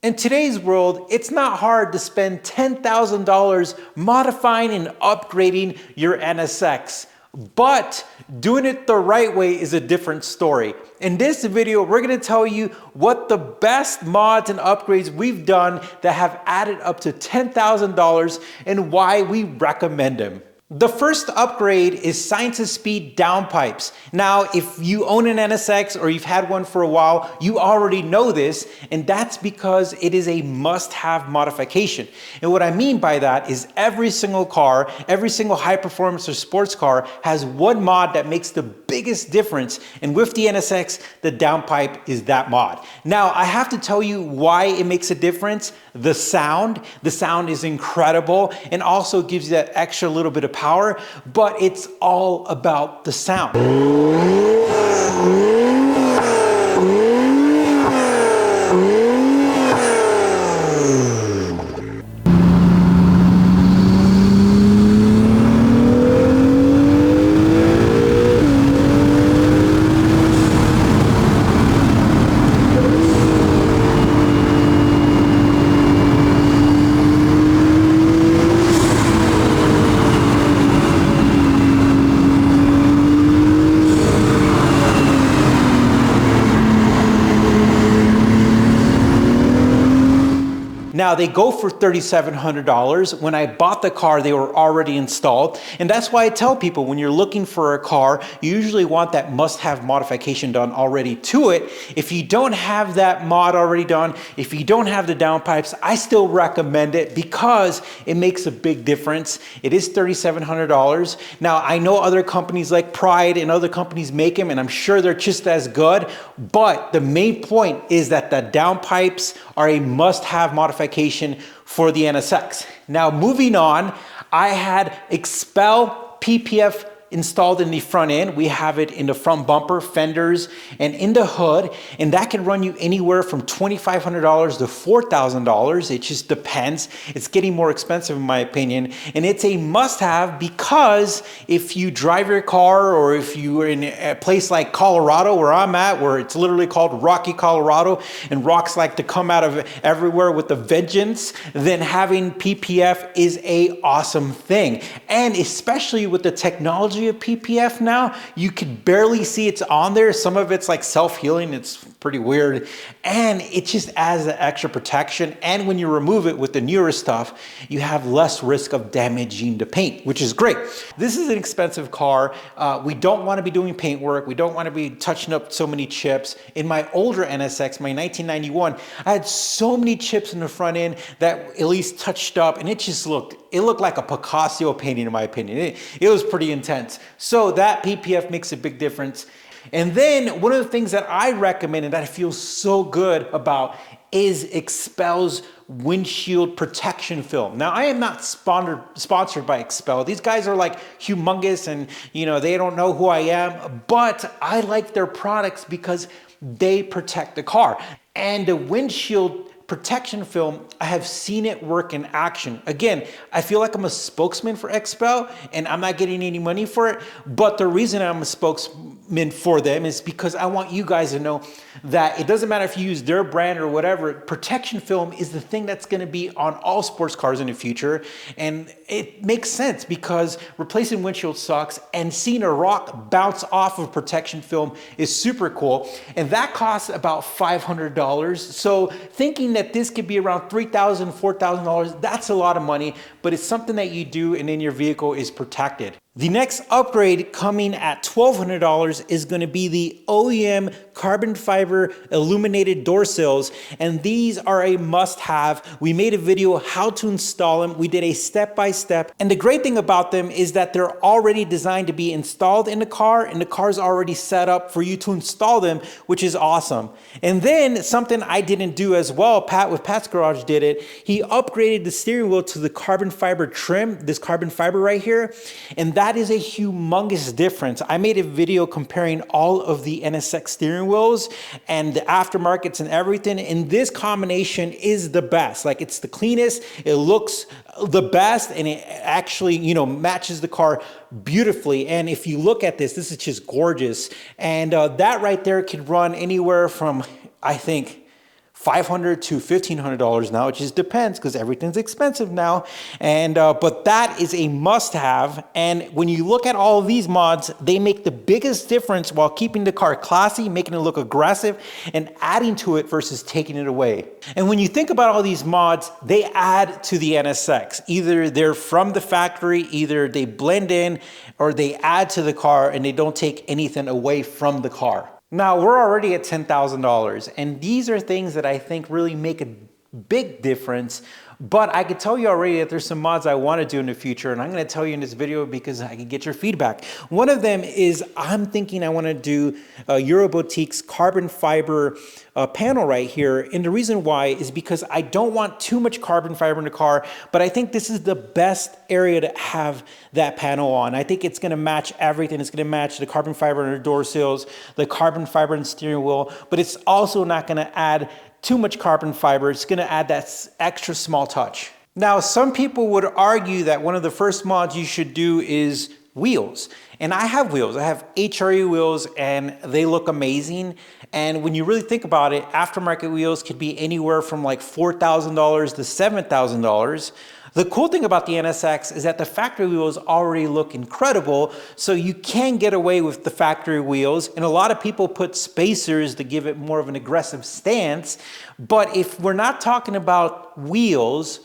In today's world, it's not hard to spend $10,000 modifying and upgrading your NSX. But doing it the right way is a different story. In this video, we're going to tell you what the best mods and upgrades we've done that have added up to $10,000 and why we recommend them. The first upgrade is Science of Speed downpipes. Now, if you own an NSX or you've had one for a while, you already know this, and that's because it is a must-have modification. And what I mean by that is every single car, every single high-performance or sports car has one mod that makes the biggest difference, and with the NSX, the downpipe is that mod. Now, I have to tell you why it makes a difference. The sound is incredible and also gives you that extra little bit of power, but it's all about the sound. Now they go for $3,700. When I bought the car, they were already installed. And that's why I tell people when you're looking for a car, you usually want that must-have modification done already to it. If you don't have that mod already done, if you don't have the downpipes, I still recommend it because it makes a big difference. It is $3,700. Now I know other companies like Pride and other companies make them, and I'm sure they're just as good. But the main point is that the downpipes are a must-have modification for the NSX. Now moving on, I had XPEL PPF installed in the front end. We have it in the front bumper, fenders, and in the hood, and that can run you anywhere from $2,500 to $4,000. It just depends. It's getting more expensive in my opinion, and it's a must-have because if you drive your car or if you are in a place like Colorado where I'm at, where it's literally called Rocky, Colorado, and rocks like to come out of everywhere with a vengeance, then having PPF is a awesome thing. And especially with the technology of PPF now, you can barely see it's on there. Some of it's like self-healing. It's pretty weird. And it just adds the extra protection. And when you remove it with the newer stuff, you have less risk of damaging the paint, which is great. This is an expensive car. We don't want to be doing paint work. We don't want to be touching up so many chips. In my older NSX, my 1991, I had so many chips in the front end that at least touched up, and it looked like a Picasso painting in my opinion. It was pretty intense. So that PPF makes a big difference. And then one of the things that I recommend and that I feel so good about is XPEL's windshield protection film. Now I am not sponsored by XPEL. These guys are like humongous and they don't know who I am, but I like their products because they protect the car. And the windshield protection film, I have seen it work in action. Again, I feel like I'm a spokesman for XPEL and I'm not getting any money for it, but the reason I'm a spokesman for them is because I want you guys to know that it doesn't matter if you use their brand or whatever, protection film is the thing that's gonna be on all sports cars in the future. And it makes sense because replacing windshield sucks, and seeing a rock bounce off of protection film is super cool. And that costs about $500. So thinking that this could be around $3,000, $4,000, that's a lot of money, but it's something that you do and then your vehicle is protected. The next upgrade coming at $1,200 is going to be the OEM carbon fiber illuminated door sills, and these are a must-have. We made a video how to install them. We did a step-by-step, and the great thing about them is that they're already designed to be installed in the car, and the car's already set up for you to install them, which is awesome. And then something I didn't do as well, Pat with Pat's Garage did it. He upgraded the steering wheel to the carbon fiber trim, this carbon fiber right here, and that is a humongous difference. I made a video comparing all of the NSX steering wheels and the aftermarkets and everything, and this combination is the best. Like, it's the cleanest, it looks the best, and it actually, matches the car beautifully. And if you look at this is just gorgeous. And that right there could run anywhere from, I think, $500 to $1,500 now. It just depends because everything's expensive now. And but that is a must-have. And when you look at all of these mods, they make the biggest difference while keeping the car classy, making it look aggressive, and adding to it versus taking it away. And when you think about all these mods, they add to the NSX. Either they're from the factory, either they blend in, or they add to the car and they don't take anything away from the car. Now, we're already at $10,000, and these are things that I think really make a big difference. But I could tell you already that there's some mods I want to do in the future, and I'm going to tell you in this video because I can get your feedback. One of them is I'm thinking I want to do Euroboutique's carbon fiber panel right here. And the reason why is because I don't want too much carbon fiber in the car, but I think this is the best area to have that panel on. I think it's going to match everything. It's going to match the carbon fiber in the door sills, the carbon fiber in the steering wheel, but it's also not going to add too much carbon fiber. It's going to add that extra small touch. Now, some people would argue that one of the first mods you should do is wheels. And I have wheels. I have HRE wheels and they look amazing. And when you really think about it, aftermarket wheels could be anywhere from like $4,000 to $7,000. The cool thing about the NSX is that the factory wheels already look incredible, so you can get away with the factory wheels, and a lot of people put spacers to give it more of an aggressive stance. But if we're not talking about wheels,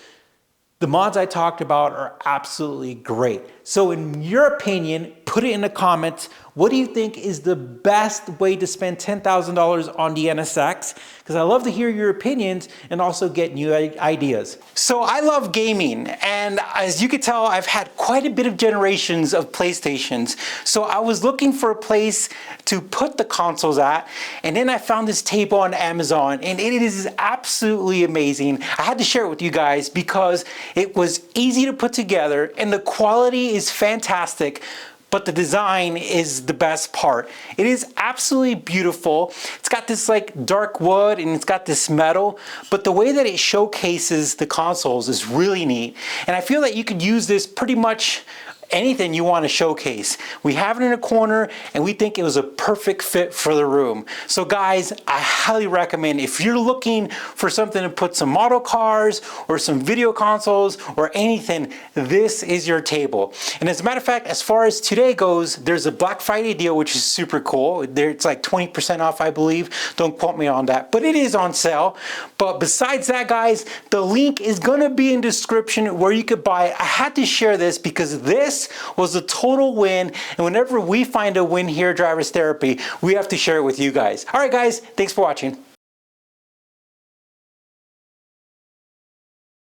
the mods I talked about are absolutely great. So in your opinion, put it in the comments. What do you think is the best way to spend $10,000 on the NSX? Because I love to hear your opinions and also get new ideas. So I love gaming, and as you can tell, I've had quite a bit of generations of PlayStations. So I was looking for a place to put the consoles at, and then I found this table on Amazon, and it is absolutely amazing. I had to share it with you guys because it was easy to put together and the quality is fantastic. But the design is the best part. It is absolutely beautiful. It's got this like dark wood and it's got this metal, but the way that it showcases the consoles is really neat. And I feel that you could use this pretty much anything you want to showcase. We have it in a corner and we think it was a perfect fit for the room. So guys, I highly recommend if you're looking for something to put some model cars or some video consoles or anything, this is your table. And as a matter of fact, as far as today goes, there's a Black Friday deal, which is super cool. It's like 20% off, I believe. Don't quote me on that, but it is on sale. But besides that, guys, the link is gonna be in the description where you could buy it. I had to share this because this was a total win, and whenever we find a win here at Drivers Therapy, we have to share it with you guys. All right, guys, thanks for watching.